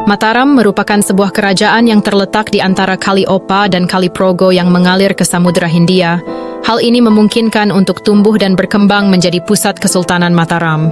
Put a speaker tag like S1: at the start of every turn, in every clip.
S1: Mataram merupakan sebuah kerajaan yang terletak di antara Kali Opa dan Kali Progo yang mengalir ke Samudra Hindia. Hal ini memungkinkan untuk tumbuh dan berkembang menjadi pusat Kesultanan Mataram.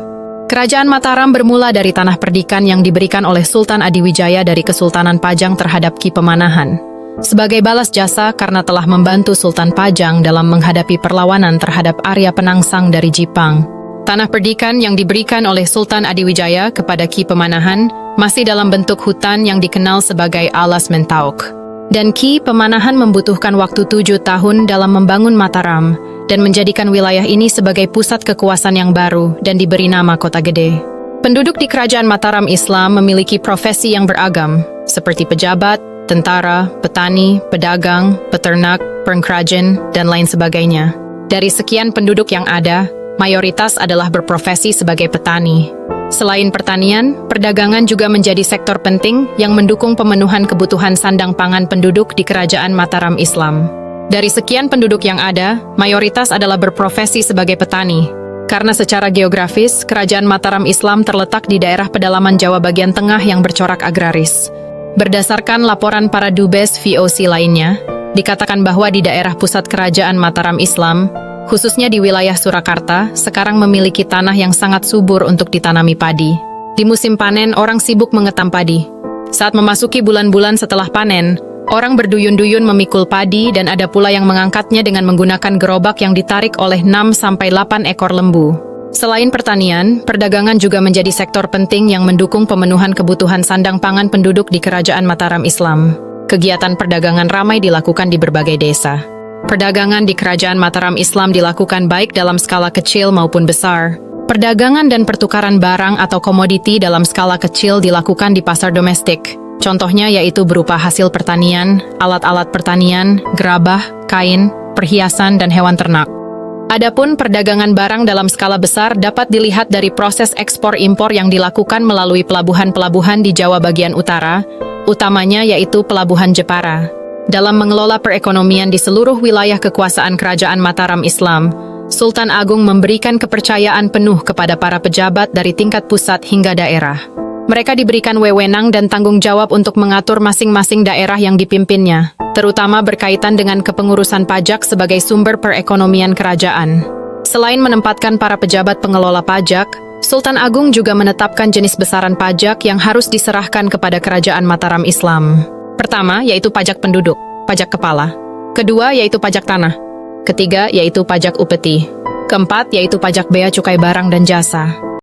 S1: Kerajaan Mataram bermula dari tanah perdikan yang diberikan oleh Sultan Adiwijaya dari Kesultanan Pajang terhadap Ki Pemanahan. Sebagai balas jasa karena telah membantu Sultan Pajang dalam menghadapi perlawanan terhadap Arya Penangsang dari Jipang. Tanah perdikan yang diberikan oleh Sultan Adiwijaya kepada Ki Pemanahan masih dalam bentuk hutan yang dikenal sebagai Alas Mentauk. Dan Ki Pemanahan membutuhkan waktu 7 tahun dalam membangun Mataram dan menjadikan wilayah ini sebagai pusat kekuasaan yang baru dan diberi nama Kota Gede. Penduduk di Kerajaan Mataram Islam memiliki profesi yang beragam, seperti pejabat, tentara, petani, pedagang, peternak, pengkrajen, dan lain sebagainya. Dari sekian penduduk yang ada, mayoritas adalah berprofesi sebagai petani. Selain pertanian, perdagangan juga menjadi sektor penting yang mendukung pemenuhan kebutuhan sandang pangan penduduk di Kerajaan Mataram Islam. Dari sekian penduduk yang ada, mayoritas adalah berprofesi sebagai petani. Karena secara geografis, Kerajaan Mataram Islam terletak di daerah pedalaman Jawa bagian tengah yang bercorak agraris. Berdasarkan laporan para dubes VOC lainnya, dikatakan bahwa di daerah pusat Kerajaan Mataram Islam, khususnya di wilayah Surakarta, sekarang memiliki tanah yang sangat subur untuk ditanami padi. Di musim panen, orang sibuk mengetam padi. Saat memasuki bulan-bulan setelah panen, orang berduyun-duyun memikul padi dan ada pula yang mengangkatnya dengan menggunakan gerobak yang ditarik oleh 6-8 ekor lembu. Selain pertanian, perdagangan juga menjadi sektor penting yang mendukung pemenuhan kebutuhan sandang pangan penduduk di Kerajaan Mataram Islam. Kegiatan perdagangan ramai dilakukan di berbagai desa. Perdagangan di Kerajaan Mataram Islam dilakukan baik dalam skala kecil maupun besar. Perdagangan dan pertukaran barang atau komoditi dalam skala kecil dilakukan di pasar domestik. Contohnya yaitu berupa hasil pertanian, alat-alat pertanian, gerabah, kain, perhiasan, dan hewan ternak. Adapun perdagangan barang dalam skala besar dapat dilihat dari proses ekspor-impor yang dilakukan melalui pelabuhan-pelabuhan di Jawa bagian utara, utamanya yaitu Pelabuhan Jepara. Dalam mengelola perekonomian di seluruh wilayah kekuasaan Kerajaan Mataram Islam, Sultan Agung memberikan kepercayaan penuh kepada para pejabat dari tingkat pusat hingga daerah. Mereka diberikan wewenang dan tanggung jawab untuk mengatur masing-masing daerah yang dipimpinnya, terutama berkaitan dengan kepengurusan pajak sebagai sumber perekonomian kerajaan. Selain menempatkan para pejabat pengelola pajak, Sultan Agung juga menetapkan jenis besaran pajak yang harus diserahkan kepada Kerajaan Mataram Islam. Pertama, yaitu pajak penduduk, pajak kepala. Kedua, yaitu pajak tanah. Ketiga, yaitu pajak upeti. Keempat, yaitu pajak bea cukai barang dan jasa.